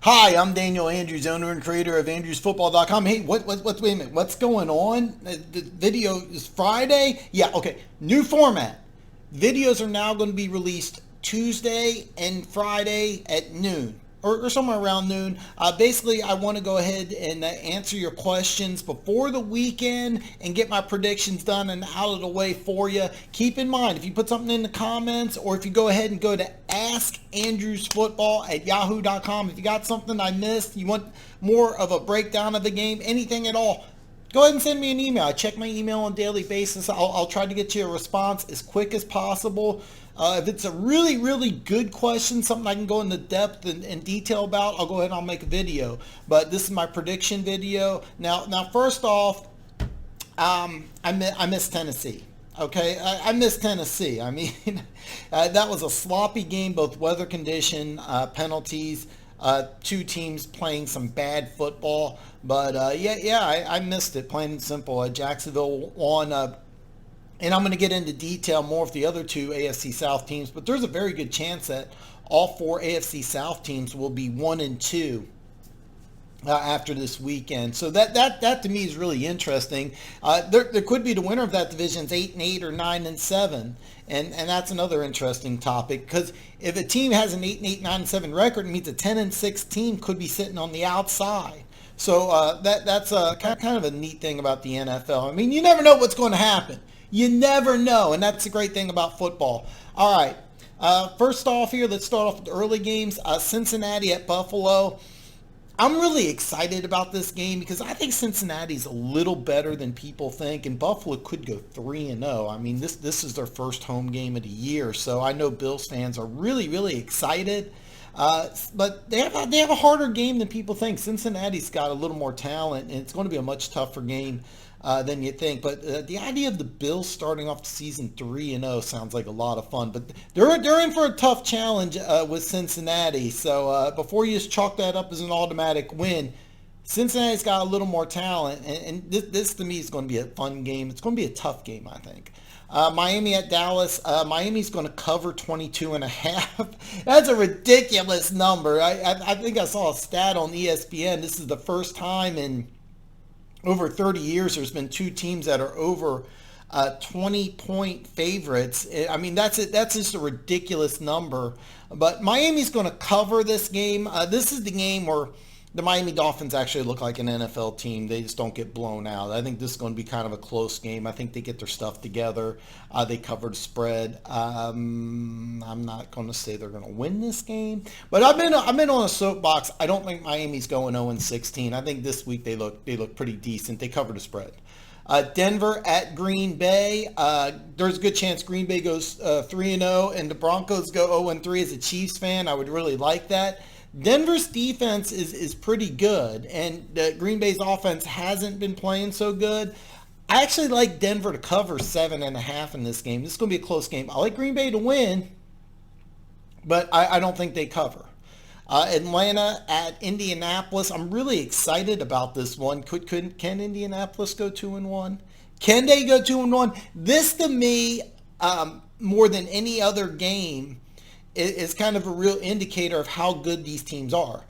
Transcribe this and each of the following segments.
Hi, I'm Daniel Andrews, owner and creator of Andrewsfootball.com. Hey, wait a minute, what's going on? The video is Friday? Yeah, okay. New format. Videos are now going to be released Tuesday and Friday at noon. Or somewhere around noon. Basically, I want to go ahead and answer your questions before the weekend and get my predictions done and out of the way for you. Keep in mind, if you put something in the comments or if you go ahead and go to askandrewsfootball@yahoo.com, if you got something I missed, you want more of a breakdown of the game, anything at all, go ahead and send me an email. I check my email on a daily basis. I'll try to get you a response as quick as possible. If it's a really, really good question, something I can go into depth and detail about, I'll go ahead and I'll make a video. But this is my prediction video. Now, first off, I miss Tennessee. Okay, I miss Tennessee. I mean, that was a sloppy game, both weather condition, penalties, two teams playing some bad football. But I missed it, plain and simple. Jacksonville won. And I'm going to get into detail more of the other two AFC South teams, but there's a very good chance that all four AFC South teams will be 1-2 after this weekend. So that to me is really interesting. There could be the winner of that division is 8-8 or 9-7, and that's another interesting topic, because if a team has an 8-8, 9-7 record, it means a 10-6 team could be sitting on the outside. So that's kind of a neat thing about the NFL. I mean, you never know what's going to happen. You never know, and that's the great thing about football. All right, first off here, let's start off with the early games. Cincinnati at Buffalo. I'm really excited about this game because I think Cincinnati's a little better than people think, and Buffalo could go 3-0. I mean, this is their first home game of the year, so I know Bills fans are really, really excited. But they have a harder game than people think. Cincinnati's got a little more talent, and it's going to be a much tougher game than you think. But the idea of the Bills starting off the season 3-0 sounds like a lot of fun. But they're in for a tough challenge with Cincinnati. So before you just chalk that up as an automatic win, Cincinnati's got a little more talent, and this to me is going to be a fun game. It's going to be a tough game, I think. Miami at Dallas. Miami's going to cover 22.5. That's a ridiculous number. I think I saw a stat on ESPN. This is the first time in over 30 years there's been two teams that are over 20-point favorites. I mean, that's just a ridiculous number. But Miami's going to cover this game. This is the game where the Miami Dolphins actually look like an NFL team. They just don't get blown out. I think this is going to be kind of a close game. I think they get their stuff together. They cover the spread. I'm not going to say they're going to win this game, but I've been on a soapbox. I don't think Miami's going 0-16. I think this week they look pretty decent. They cover the spread. Denver at Green Bay. There's a good chance Green Bay goes 3-0 and the Broncos go 0-3. As a Chiefs fan, I would really like that. Denver's defense is pretty good, and Green Bay's offense hasn't been playing so good. I actually like Denver to cover 7.5 in this game. This is going to be a close game. I like Green Bay to win, but I don't think they cover. Atlanta at Indianapolis. I'm really excited about this one. Can Indianapolis go 2-1? Can they go 2-1? This to me, more than any other game, is kind of a real indicator of how good these teams are.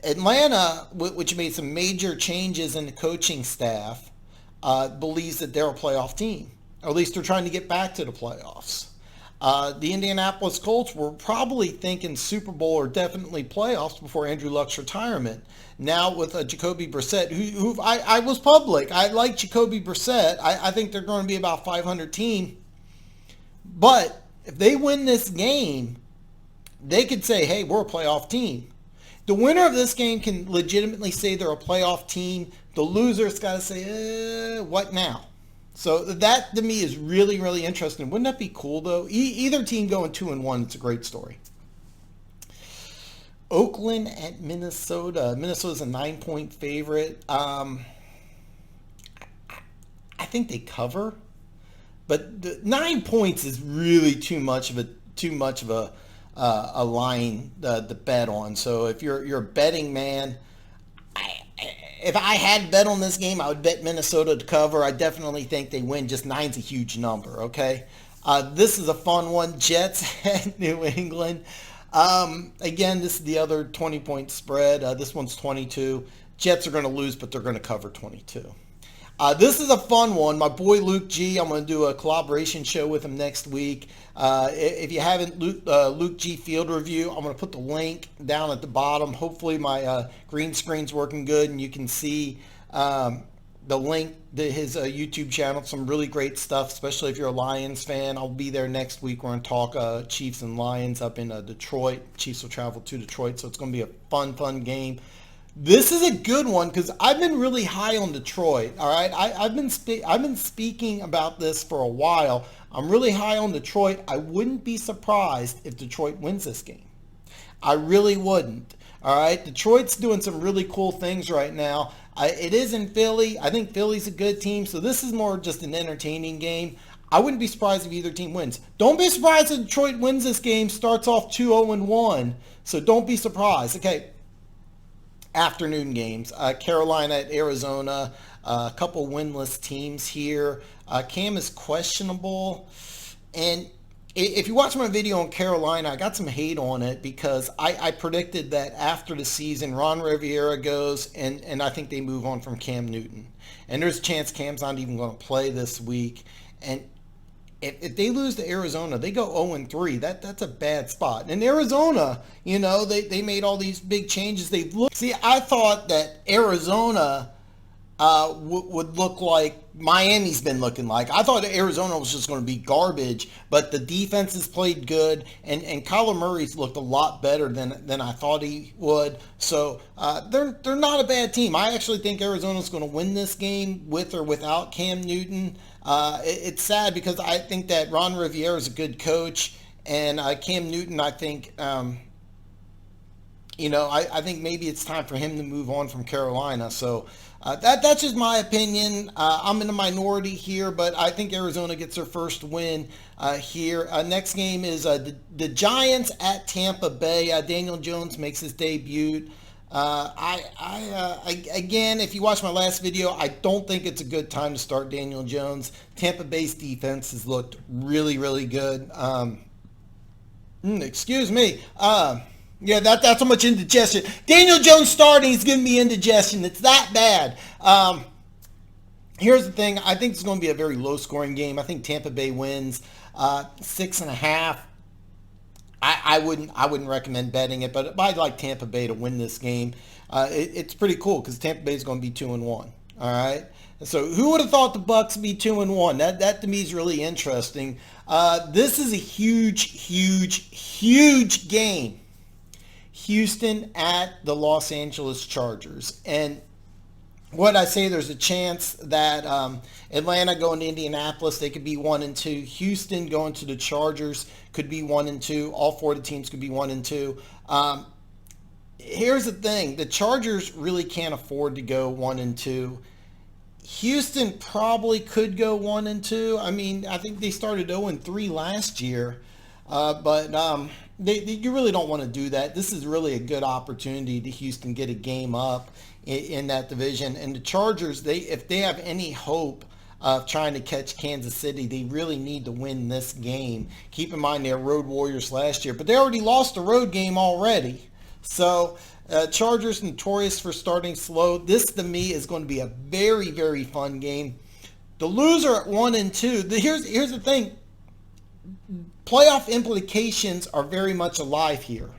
Atlanta, which made some major changes in the coaching staff, believes that they're a playoff team. Or at least they're trying to get back to the playoffs. The Indianapolis Colts were probably thinking Super Bowl or definitely playoffs before Andrew Luck's retirement. Now with Jacoby Brissett, who I was public. I like Jacoby Brissett. I think they're going to be about 500 team. But if they win this game, they could say, hey, we're a playoff team. The winner of this game can legitimately say they're a playoff team. The loser's got to say, what now? So that, to me, is really, really interesting. Wouldn't that be cool, though? Either team going 2-1, it's a great story. Oakland at Minnesota. Minnesota's a 9-point favorite. I think they cover. But the 9 points is really too much of a line to bet on. So if you're a betting man, if I had to bet on this game, I would bet Minnesota to cover. I definitely think they win. Just 9's a huge number, okay? This is a fun one. Jets at New England. Again, this is the other 20-point spread. This one's 22. Jets are going to lose, but they're going to cover 22. This is a fun one. My boy Luke G, I'm going to do a collaboration show with him next week. If you haven't, Luke G Field Review, I'm going to put the link down at the bottom. Hopefully my green screen's working good and you can see the link to his YouTube channel. Some really great stuff, especially if you're a Lions fan. I'll be there next week. We're going to talk Chiefs and Lions up in Detroit. Chiefs will travel to Detroit, so it's going to be a fun game. This is a good one because I've been really high on Detroit. All right, I've been speaking about this for a while. I'm really high on Detroit. I wouldn't be surprised if Detroit wins this game. I really wouldn't. All right, Detroit's doing some really cool things right now. It is in Philly. I think Philly's a good team, so this is more just an entertaining game. I wouldn't be surprised if either team wins. Don't be surprised if Detroit wins this game, starts off 2-0-1. So don't be surprised. Okay. Afternoon games. Carolina at Arizona. A couple winless teams here. Cam is questionable. And if you watch my video on Carolina, I got some hate on it because I predicted that after the season, Ron Rivera goes and I think they move on from Cam Newton. And there's a chance Cam's not even going to play this week. And if they lose to Arizona, they go 0-3. That's a bad spot. And Arizona, they made all these big changes. See, I thought that Arizona would look like Miami's been looking like. I thought Arizona was just going to be garbage, but the defense has played good, and Kyler Murray's looked a lot better than I thought he would. So they're not a bad team. I actually think Arizona's going to win this game with or without Cam Newton. It's sad because I think that Ron Rivera is a good coach, and Cam Newton, I think, I think maybe it's time for him to move on from Carolina. So that's just my opinion. I'm in the minority here, but I think Arizona gets their first win here. Next game is the Giants at Tampa Bay. Daniel Jones makes his debut. Again, if you watch my last video, I don't think it's a good time to start Daniel Jones. Tampa Bay's defense has looked really, really good. Excuse me. Yeah, that's how much indigestion. Daniel Jones starting is giving me indigestion. It's that bad. Here's the thing. I think it's going to be a very low-scoring game. I think Tampa Bay wins 6.5. I wouldn't recommend betting it, but I'd like Tampa Bay to win this game. It's pretty cool because Tampa Bay is going to be 2-1. All right. So who would have thought the Bucs would be 2-1? That to me is really interesting. This is a huge game. Houston at the Los Angeles Chargers, and what I say, there's a chance that Atlanta going to Indianapolis, they could be 1-2. Houston going to the Chargers could be 1-2. All four of the teams could be 1-2. Here's the thing: the Chargers really can't afford to go 1-2. Houston probably could go 1-2. I mean, I think they started 0-3 last year, but you really don't want to do that. This is really a good opportunity to Houston get a game up in that division. And the Chargers, if they have any hope of trying to catch Kansas City, they really need to win this game. Keep in mind they're road warriors last year, but they already lost a road game already. So Chargers notorious for starting slow. This to me is going to be a very, very fun game. The loser at 1-2. Here's the thing. Playoff implications are very much alive here,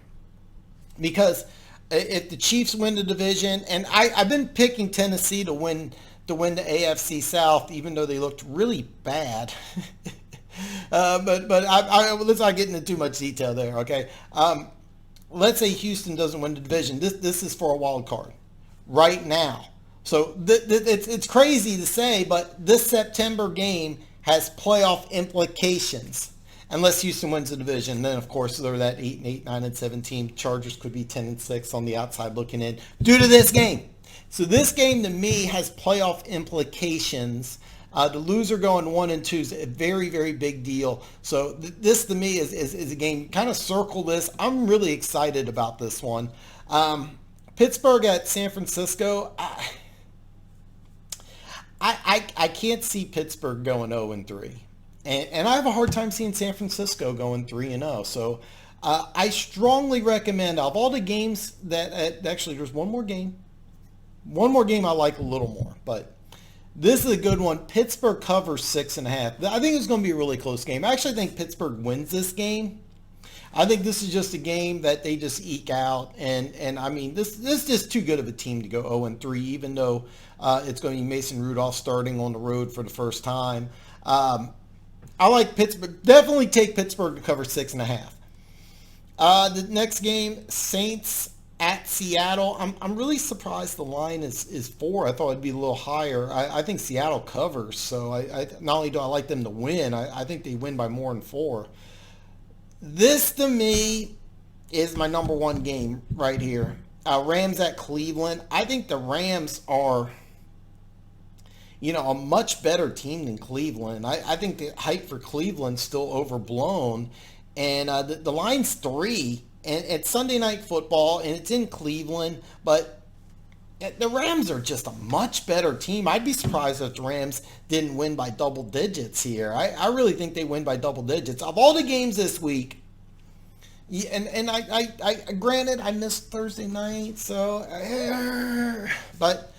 because if the Chiefs win the division, and I've been picking Tennessee to win the AFC South, even though they looked really bad. but let's not get into too much detail there, okay? Let's say Houston doesn't win the division. This is for a wild card right now. So it's crazy to say, but this September game has playoff implications. Unless Houston wins the division, then of course they're that 8-8, 9-7 team. Chargers could be 10-6 on the outside looking in due to this game. So this game to me has playoff implications. The loser going 1-2 is a very, very big deal. So this to me is a game. Kind of circle this. I'm really excited about this one. Pittsburgh at San Francisco. I can't see Pittsburgh going 0-3. And I have a hard time seeing San Francisco going 3-0. So I strongly recommend, of all the games that, actually there's one more game. One more game I like a little more, but this is a good one. Pittsburgh covers 6.5. I think it's going to be a really close game. I actually think Pittsburgh wins this game. I think this is just a game that they just eke out, and I mean this is just too good of a team to go 0-3, even though it's going to be Mason Rudolph starting on the road for the first time. I like Pittsburgh. Definitely take Pittsburgh to cover 6.5. The next game, Saints at Seattle. I'm really surprised the line is 4. I thought it'd be a little higher. I think Seattle covers, so I not only do I like them to win, I think they win by more than 4. This, to me, is my number one game right here. Rams at Cleveland. I think the Rams are, a much better team than Cleveland. I think the hype for Cleveland's still overblown. And the line's 3. And it's Sunday Night Football, and it's in Cleveland. But the Rams are just a much better team. I'd be surprised if the Rams didn't win by double digits here. I really think they win by double digits. Of all the games this week, and I granted I missed Thursday night, but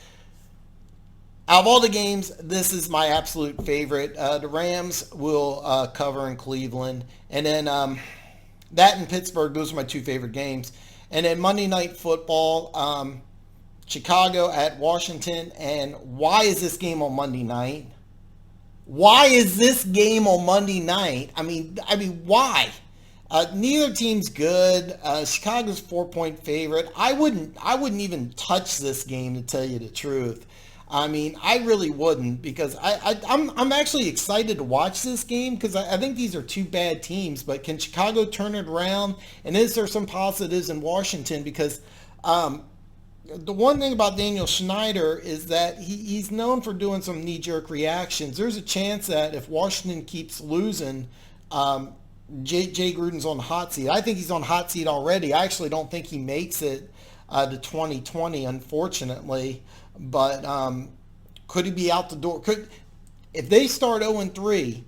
out of all the games, this is my absolute favorite. The Rams will cover in Cleveland, and then that and Pittsburgh. Those are my 2 favorite games. And then Monday Night Football. Chicago at Washington. And why is this game on Monday night? Why is this game on Monday night? I mean, why? Neither team's good. Chicago's 4-point favorite. I wouldn't even touch this game, to tell you the truth. I mean, I really wouldn't, because I'm actually excited to watch this game, because I think these are 2 bad teams. But can Chicago turn it around? And is there some positives in Washington? Because the one thing about Daniel Snyder is that he's known for doing some knee-jerk reactions. There's a chance that if Washington keeps losing, Jay Gruden's on the hot seat. I think he's on the hot seat already. I actually don't think he makes it to 2020, unfortunately. But could he be out the door? If they start 0-3,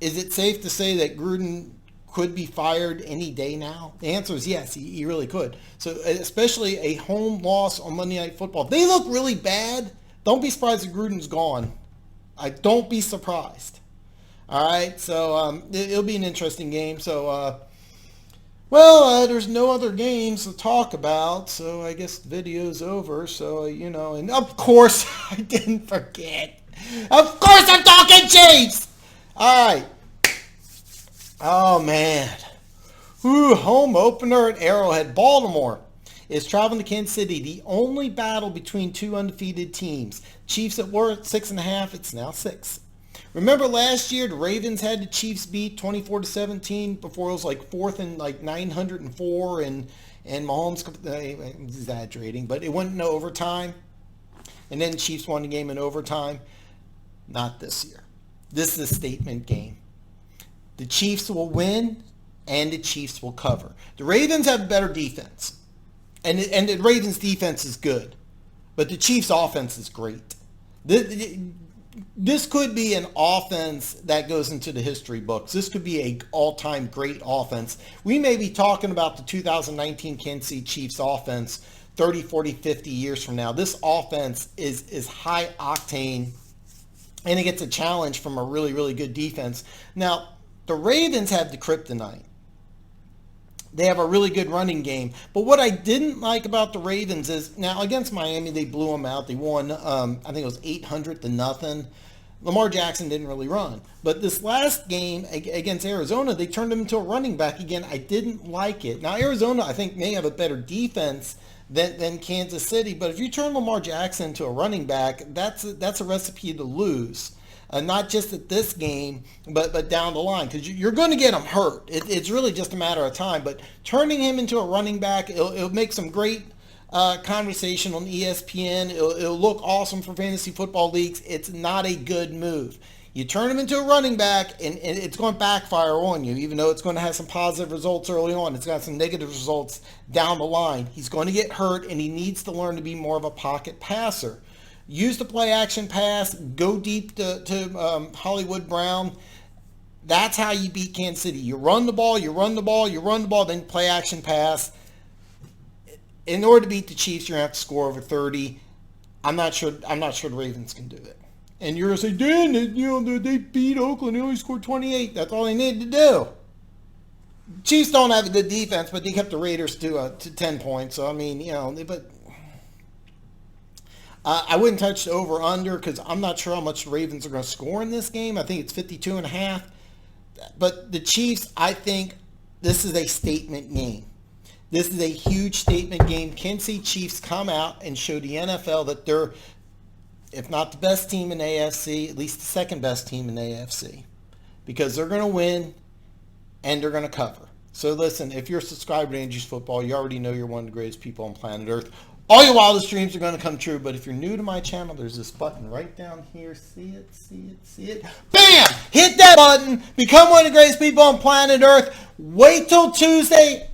is it safe to say that Gruden could be fired any day now? The answer is yes, he really could. So especially a home loss on Monday Night Football. If they look really bad, don't be surprised if Gruden's gone. Don't be surprised. All right, so it'll be an interesting game. So, there's no other games to talk about, so I guess the video's over. So, and of course, I didn't forget. Of course I'm talking Chiefs! All right. Oh, man. Home opener at Arrowhead. Baltimore is traveling to Kansas City. The only battle between 2 undefeated teams. Chiefs at worth 6.5. It's now 6. Remember last year, the Ravens had the Chiefs beat 24-17 before it was like 4th and like 904, and Mahomes, I'm exaggerating, but it went into overtime. And then Chiefs won the game in overtime. Not this year. This is a statement game. The Chiefs will win, and the Chiefs will cover. The Ravens have better defense, and the Ravens' defense is good, but the Chiefs' offense is great. This could be an offense that goes into the history books. This could be an all-time great offense. We may be talking about the 2019 Kansas City Chiefs offense 30, 40, 50 years from now. This offense is high octane, and it gets a challenge from a really, really good defense. Now, the Ravens have the kryptonite. They have a really good running game. But what I didn't like about the Ravens is, now against Miami, they blew them out. They won, I think it was 800-0. Lamar Jackson didn't really run. But this last game against Arizona, they turned him into a running back again. I didn't like it. Now, Arizona, I think, may have a better defense than Kansas City. But if you turn Lamar Jackson into a running back, that's a recipe to lose. Not just at this game, but down the line, because you're going to get him hurt. It's really just a matter of time. But turning him into a running back, it'll make some great conversation on ESPN. It'll look awesome for fantasy football leagues. It's not a good move. You turn him into a running back, and it's going to backfire on you, even though it's going to have some positive results early on. It's got some negative results down the line. He's going to get hurt, and he needs to learn to be more of a pocket passer. Use the play action pass, go deep to Hollywood Brown. That's how you beat Kansas City. You run the ball, then play action pass. In order to beat the Chiefs, you're going to have to score over 30. I'm not sure the Ravens can do it. And you're going to say, Dan, they beat Oakland. They only scored 28. That's all they needed to do. Chiefs don't have a good defense, but they kept the Raiders to 10 points. So, I mean, but I wouldn't touch the over-under because I'm not sure how much the Ravens are going to score in this game. I think it's 52.5. But the Chiefs, I think this is a statement game. This is a huge statement game. Kansas City Chiefs come out and show the NFL that they're, if not the best team in the AFC, at least the second best team in the AFC. Because they're going to win and they're going to cover. So listen, if you're a subscriber to Andrews Football, you already know you're one of the greatest people on planet Earth. All your wildest dreams are going to come true. But if you're new to my channel, there's this button right down here. See it? Bam! Hit that button. Become one of the greatest people on planet Earth. Wait till Tuesday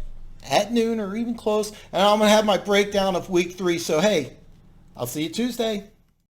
at noon or even close, and I'm going to have my breakdown of week 3. So, hey, I'll see you Tuesday.